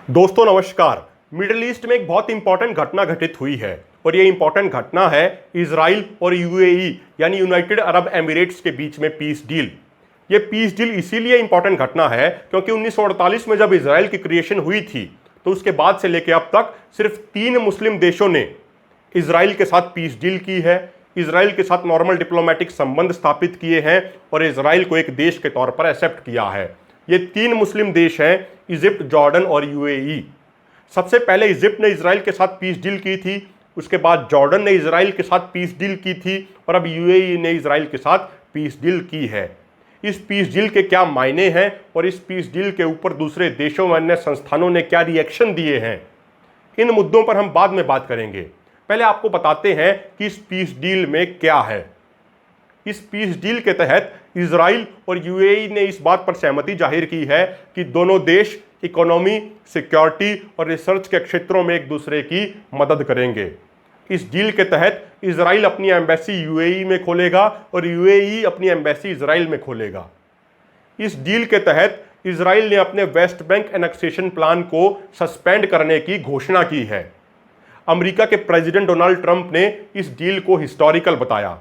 दोस्तों नमस्कार। Middle east में एक बहुत इंपॉर्टेंट घटना घटित हुई है और ये इंपॉर्टेंट घटना है इजराइल और यूएई यानी यूनाइटेड अरब एमिरेट्स के बीच में पीस डील। ये पीस डील इसीलिए इंपॉर्टेंट घटना है क्योंकि 1948 में जब इजराइल की क्रिएशन हुई थी तो उसके बाद से लेकर अब तक सिर्फ 3 मुस्लिम देशों ने इजराइल के साथ पीस डील की है, इजराइल के साथ नॉर्मल डिप्लोमेटिक संबंध स्थापित किए हैं और इजराइल को एक देश के तौर पर एक्सेप्ट किया है। ये 3 मुस्लिम देश हैं, इजिप्ट, जॉर्डन और यूएई। सबसे पहले इजिप्ट ने इजराइल के साथ पीस डील की थी, उसके बाद जॉर्डन ने इजराइल के साथ पीस डील की थी और अब यूएई ने इजराइल के साथ पीस डील की है। इस पीस डील के क्या मायने हैं और इस पीस डील के ऊपर दूसरे देशों व अन्य संस्थानों ने क्या रिएक्शन दिए हैं, इन मुद्दों पर हम बाद में बात करेंगे। पहले आपको बताते हैं कि इस पीस डील में क्या है। इस पीस डील के तहत इजराइल और यूएई ने इस बात पर सहमति जाहिर की है कि दोनों देश इकोनॉमी, सिक्योरिटी और रिसर्च के क्षेत्रों में एक दूसरे की मदद करेंगे। इस डील के तहत इजराइल अपनी एम्बेसी यूएई में खोलेगा और यूएई अपनी एम्बेसी इजराइल में खोलेगा। इस डील के तहत इजराइल ने अपने वेस्ट बैंक एनेक्सेशन प्लान को सस्पेंड करने की घोषणा की है। अमेरिका के प्रेसिडेंट डोनाल्ड ट्रंप ने इस डील को हिस्टोरिकल बताया।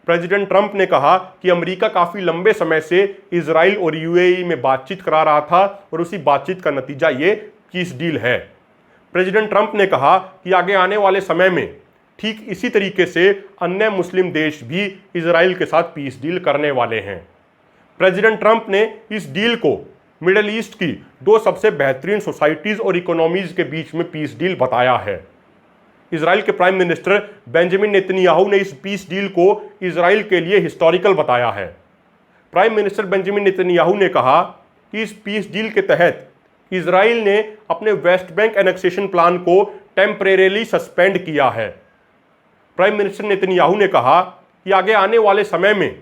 प्रेसिडेंट ट्रंप ने कहा कि अमेरिका काफ़ी लंबे समय से इजराइल और यूएई में बातचीत करा रहा था और उसी बातचीत का नतीजा ये पीस डील है। प्रेसिडेंट ट्रंप ने कहा कि आगे आने वाले समय में ठीक इसी तरीके से अन्य मुस्लिम देश भी इजराइल के साथ पीस डील करने वाले हैं। प्रेसिडेंट ट्रंप ने इस डील को मिडिल ईस्ट की 2 सबसे बेहतरीन सोसाइटीज़ और इकोनॉमीज़ के बीच में पीस डील बताया है। इजराइल के प्राइम मिनिस्टर बेंजामिन नेतन्याहू ने इस पीस डील को इजराइल के लिए हिस्टोरिकल बताया है। प्राइम मिनिस्टर बेंजामिन नेतन्याहू ने कहा कि इस पीस डील के तहत इजराइल ने अपने वेस्ट बैंक एनेक्सेशन प्लान को टेम्परेरीली सस्पेंड किया है। प्राइम मिनिस्टर नेतन्याहू ने कहा कि आगे आने वाले समय में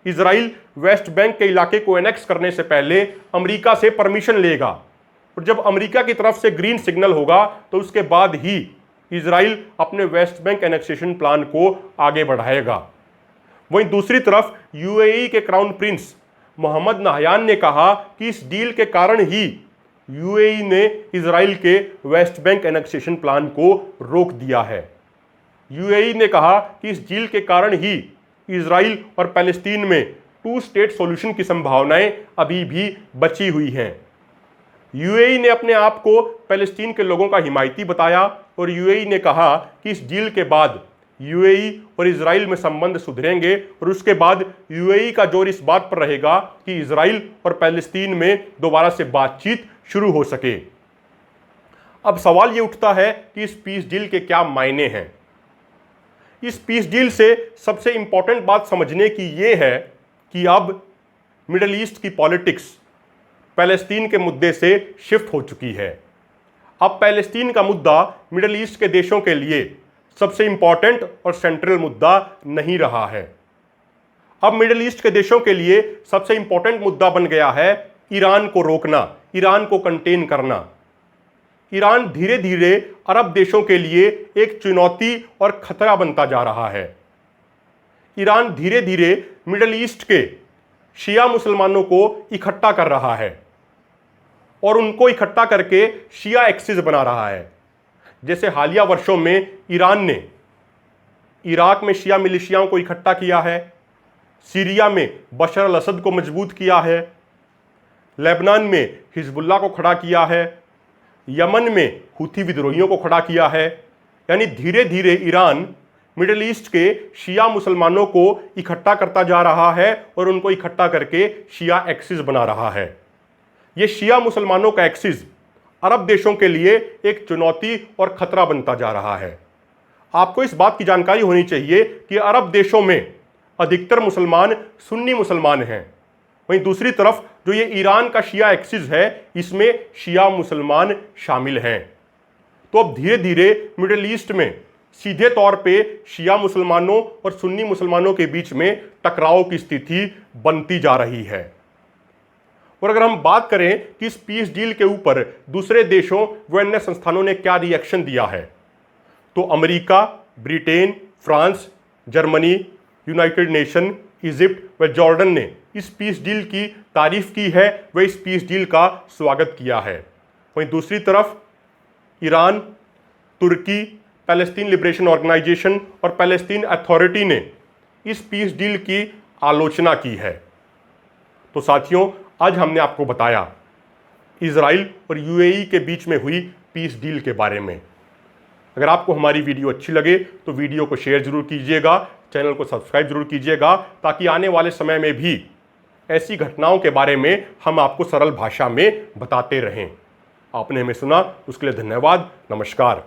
इजराइल वेस्ट बैंक के इलाके को एनेक्स करने से पहले अमेरिका से परमिशन लेगा और जब अमेरिका की तरफ से ग्रीन सिग्नल होगा तो उसके बाद ही इजराइल अपने वेस्ट बैंक एनेक्सेशन प्लान को आगे बढ़ाएगा। वहीं दूसरी तरफ यूएई के क्राउन प्रिंस मोहम्मद नहयान ने कहा कि इस डील के कारण ही यूएई ने इजराइल के वेस्ट बैंक एनेक्सेशन प्लान को रोक दिया है। यूएई ने कहा कि इस डील के कारण ही इजराइल और पैलेस्टीन में 2 स्टेट सॉल्यूशन की संभावनाएं अभी भी बची हुई हैं। यूएई ने अपने आप को पैलेस्टीन के लोगों का हिमायती बताया और यूएई ने कहा कि इस डील के बाद यूएई और इजराइल में संबंध सुधरेंगे और उसके बाद यूएई का जोर इस बात पर रहेगा कि इजराइल और पैलेस्टीन में दोबारा से बातचीत शुरू हो सके। अब सवाल ये उठता है कि इस पीस डील के क्या मायने हैं। इस पीस डील से सबसे इंपॉर्टेंट बात समझने की ये है कि अब मिडिल ईस्ट की पॉलिटिक्स पैलेस्टीन के मुद्दे से शिफ्ट हो चुकी है। अब पैलेस्टीन का मुद्दा मिडिल ईस्ट के देशों के लिए सबसे इंपॉर्टेंट और सेंट्रल मुद्दा नहीं रहा है। अब मिडिल ईस्ट के देशों के लिए सबसे इंपॉर्टेंट मुद्दा बन गया है ईरान को रोकना, ईरान को कंटेन करना। ईरान धीरे धीरे अरब देशों के लिए एक चुनौती और खतरा बनता जा रहा है। ईरान धीरे धीरे मिडिल ईस्ट के शिया मुसलमानों को इकट्ठा कर रहा है और उनको इकट्ठा करके शिया एक्सिस बना रहा है। जैसे हालिया वर्षों में ईरान ने इराक में शिया मिलिशियाओं को इकट्ठा किया है, सीरिया में बशर अल असद को मजबूत किया है, लेबनान में हिजबुल्लाह को खड़ा किया है, यमन में हुथी विद्रोहियों को खड़ा किया है। यानी धीरे धीरे ईरान मिडिल ईस्ट के शिया मुसलमानों को इकट्ठा करता जा रहा है और उनको इकट्ठा करके शिया एक्सिस बना रहा है। ये शिया मुसलमानों का एक्सिस अरब देशों के लिए एक चुनौती और खतरा बनता जा रहा है। आपको इस बात की जानकारी होनी चाहिए कि अरब देशों में अधिकतर मुसलमान सुन्नी मुसलमान हैं, वहीं दूसरी तरफ जो ये ईरान का शिया एक्सिस है इसमें शिया मुसलमान शामिल हैं। तो अब धीरे धीरे मिडिल ईस्ट में सीधे तौर पे शिया मुसलमानों और सुन्नी मुसलमानों के बीच में टकराव की स्थिति बनती जा रही है। और अगर हम बात करें कि इस पीस डील के ऊपर दूसरे देशों व अन्य संस्थानों ने क्या रिएक्शन दिया है, तो America, Britain, France, Germany, United nation, Egypt व जॉर्डन ने इस पीस डील की तारीफ की है व इस पीस डील का स्वागत किया है। वहीं दूसरी तरफ ईरान, तुर्की, पैलेस्टीन लिबरेशन ऑर्गेनाइजेशन और पैलेस्टीन अथॉरिटी ने इस पीस डील की आलोचना की है। तो साथियों, आज हमने आपको बताया इजराइल और यूएई के बीच में हुई पीस डील के बारे में। अगर आपको हमारी वीडियो अच्छी लगे तो वीडियो को शेयर जरूर कीजिएगा, चैनल को सब्सक्राइब जरूर कीजिएगा, ताकि आने वाले समय में भी ऐसी घटनाओं के बारे में हम आपको सरल भाषा में बताते रहें। आपने हमें सुना, उसके लिए धन्यवाद। नमस्कार।